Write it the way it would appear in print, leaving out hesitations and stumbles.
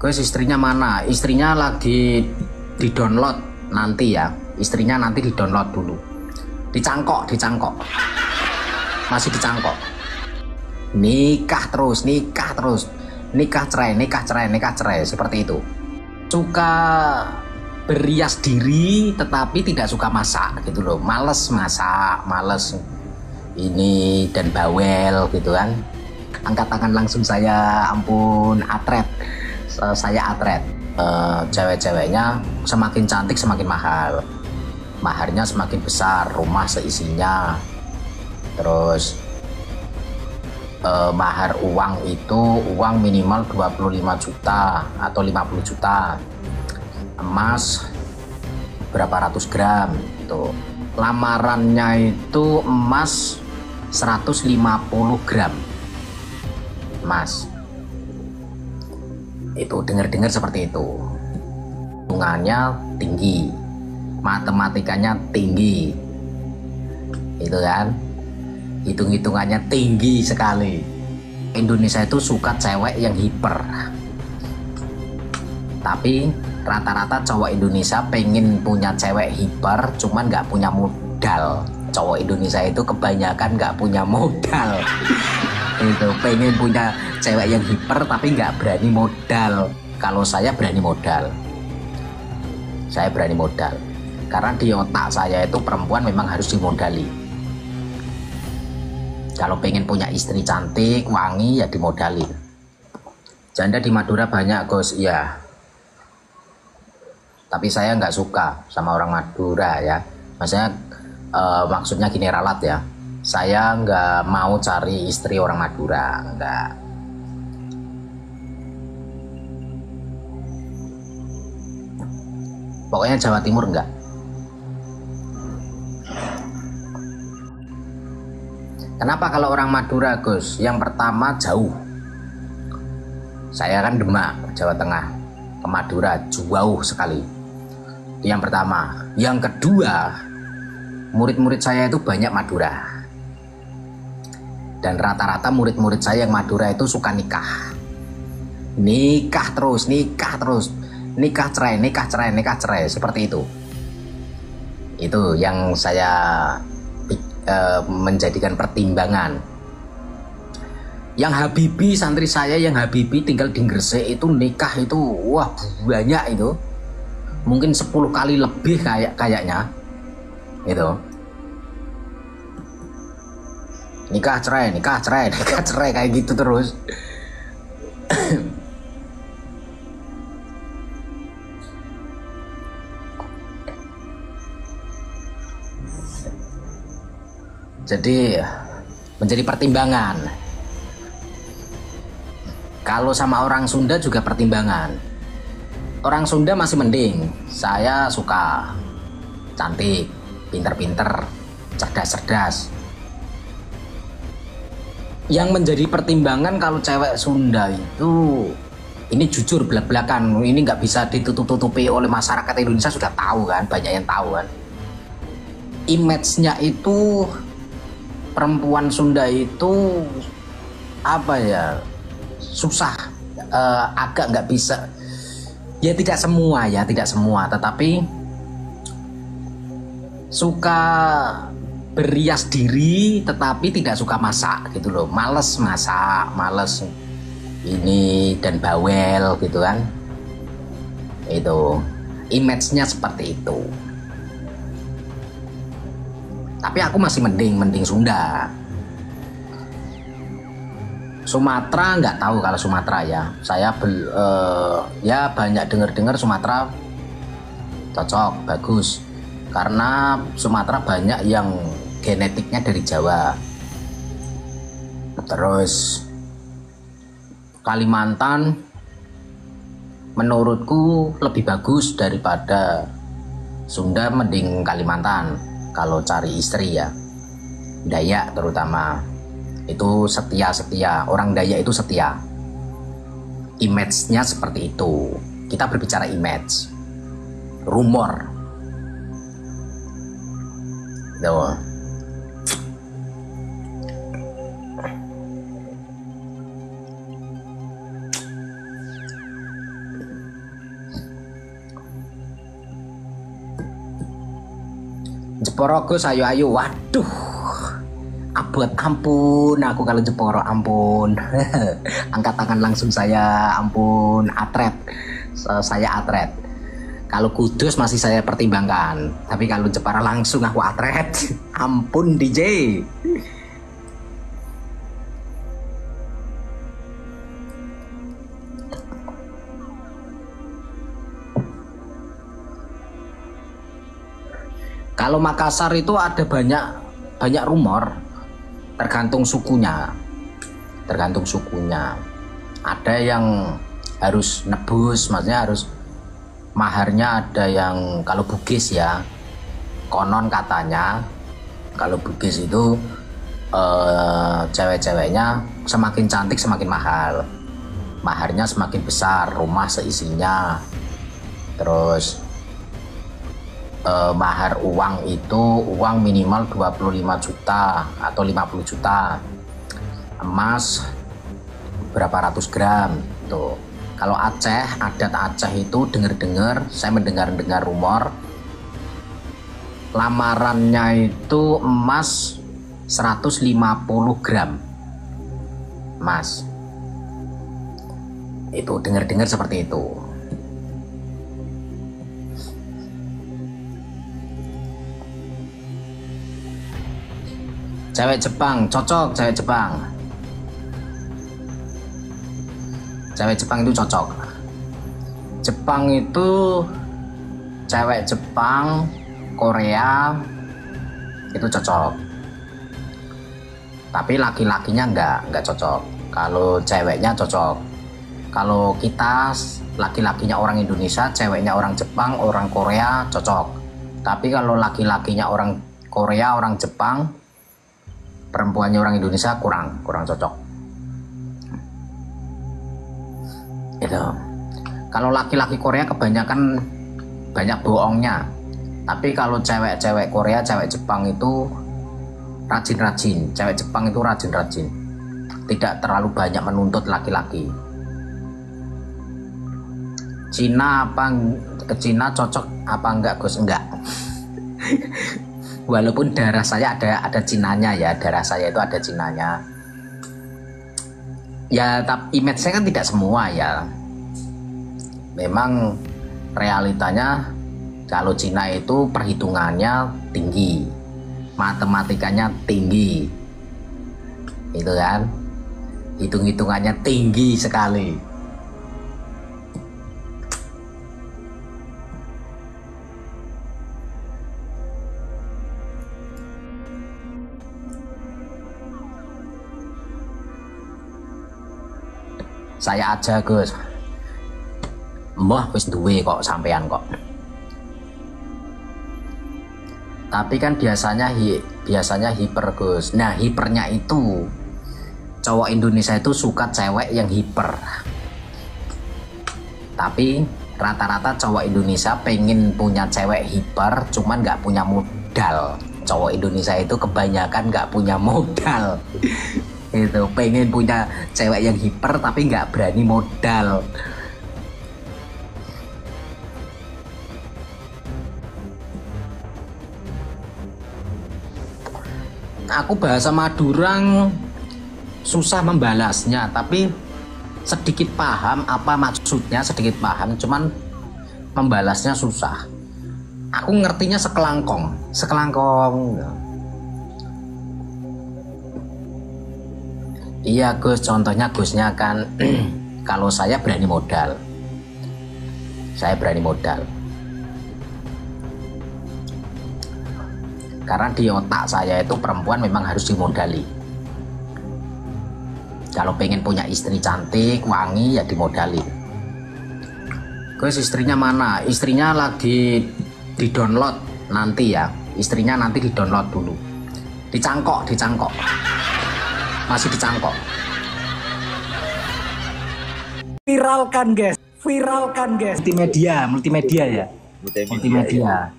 Gus, istrinya mana? Istrinya lagi di download nanti ya. Istrinya nanti di download dulu. Dicangkok. Masih dicangkok. Nikah terus. Nikah cerai. Seperti itu. Suka berias diri tetapi tidak suka masak gitu loh. Males masak, males ini dan bawel gitu kan. Angkat tangan langsung saya, ampun, atret. Saya atret. Cewek-ceweknya semakin cantik semakin mahal, maharnya semakin besar, rumah seisinya. Terus mahar uang itu uang minimal 25 juta atau 50 juta, emas berapa ratus gram itu. Lamarannya itu emas 150 gram emas. Itu dengar-dengar seperti itu. Hitungannya tinggi, matematikanya tinggi, itu kan, hitung-hitungannya tinggi sekali. Indonesia itu suka cewek yang hiper, tapi rata-rata cowok Indonesia pengen punya cewek hiper cuman nggak punya modal. Cowok Indonesia itu kebanyakan nggak punya modal. Itu pengen punya cewek yang hiper tapi nggak berani modal. Kalau saya berani modal, karena di otak saya itu perempuan memang harus dimodali. Kalau pengen punya istri cantik wangi ya dimodali. Janda di Madura banyak, Gus. Iya, tapi saya nggak suka sama orang Madura ya. Maksudnya gini, ralat ya, saya nggak mau cari istri orang Madura, nggak. Pokoknya Jawa Timur enggak. Kenapa kalau orang Madura, Gus? Yang pertama jauh. Saya kan Demak, Jawa Tengah. Ke Madura jauh sekali. Itu yang pertama. Yang kedua, murid-murid saya itu banyak Madura. Dan rata-rata murid-murid saya yang Madura itu suka nikah. Nikah terus. Nikah cerai. Seperti itu. Itu yang saya menjadikan pertimbangan. Yang Habibi, santri saya yang Habibi tinggal di Gresik itu nikah itu wah banyak itu. Mungkin 10 kali lebih kayaknya. Itu. Nikah cerai kayak gitu terus. Jadi menjadi pertimbangan. Kalau sama orang Sunda juga pertimbangan. Orang Sunda masih mending. Saya suka cantik, pinter-pinter, cerdas-cerdas. Yang menjadi pertimbangan kalau cewek Sunda itu, ini jujur belak-belakan, ini nggak bisa ditutup-tutupi oleh masyarakat Indonesia, sudah tahu kan, banyak yang tahu kan. Image-nya itu perempuan Sunda itu apa ya, susah, agak nggak bisa ya, tidak semua tetapi suka berias diri tetapi tidak suka masak gitu loh. Males masak, males ini dan bawel gitu kan. Itu image-nya seperti itu. Tapi aku masih mending Sunda. Sumatera nggak tahu kalau Sumatera ya. Saya ya banyak dengar Sumatera cocok, bagus. Karena Sumatera banyak yang genetiknya dari Jawa. Terus Kalimantan menurutku lebih bagus daripada Sunda, mending Kalimantan. Kalau cari istri ya, Dayak terutama itu setia. Orang Dayak itu setia. Image-nya seperti itu. Kita berbicara image, rumor. Tuh. Jeporo Gus, ayo. Waduh, abot ampun, aku kalau Jeporo ampun. Angkat tangan langsung saya, ampun, atret. Saya atret. Kalau Kudus masih saya pertimbangkan, tapi kalau Jepara langsung aku atret. Ampun DJ. Kalau Makassar itu ada banyak rumor, tergantung sukunya. Ada yang harus nebus, maksudnya harus maharnya, ada yang kalau Bugis ya, konon katanya kalau Bugis itu cewek-ceweknya semakin cantik semakin mahal, maharnya semakin besar, rumah seisinya. Terus mahar uang itu uang minimal 25 juta atau 50 juta, emas berapa ratus gram tuh. Kalau Aceh, adat Aceh itu saya mendengar rumor lamarannya itu emas 150 gram emas, itu dengar seperti itu. Cewek Jepang cocok, cewek Jepang itu cocok. Jepang itu cewek Jepang, Korea itu cocok. Tapi laki-lakinya enggak cocok. Kalau ceweknya cocok. Kalau kita laki-lakinya orang Indonesia, ceweknya orang Jepang, orang Korea cocok. Tapi kalau laki-lakinya orang Korea, orang Jepang, perempuannya orang Indonesia kurang cocok. Itu. Kalau laki-laki Korea kebanyakan banyak bohongnya. Tapi kalau cewek-cewek Korea, cewek Jepang itu rajin-rajin. Cewek Jepang itu rajin-rajin. Tidak terlalu banyak menuntut laki-laki. Cina ke Cina cocok apa enggak Gus? Enggak. Walaupun darah saya ada Cinanya ya, darah saya itu ada Cinanya. Ya, tapi image saya kan tidak semua ya. Memang realitanya kalau Cina itu perhitungannya tinggi, matematikanya tinggi, itu kan, hitung-hitungannya tinggi sekali. Saya aja Gus, mbah wis duwe kok sampean kok. Tapi kan biasanya hiper Gus. Nah, hipernya itu cowok Indonesia itu suka cewek yang hiper. Tapi rata-rata cowok Indonesia pengen punya cewek hiper, cuman nggak punya modal. Cowok Indonesia itu kebanyakan nggak punya modal. Itu pengen punya cewek yang hiper tapi nggak berani modal. Aku bahasa Madura susah membalasnya, tapi sedikit paham apa maksudnya, sedikit paham, cuman membalasnya susah. Aku ngertinya sekelangkong. Iya Gus, contohnya Gusnya kan kalau saya berani modal. Karena di otak saya itu perempuan memang harus dimodali. Kalau pengen punya istri cantik, wangi, ya dimodali. Gus, istrinya mana? Istrinya lagi di download nanti ya. Istrinya nanti di download dulu. Dicangkok. Masih dicangkok. Viralkan guys. Multimedia ya. Multimedia.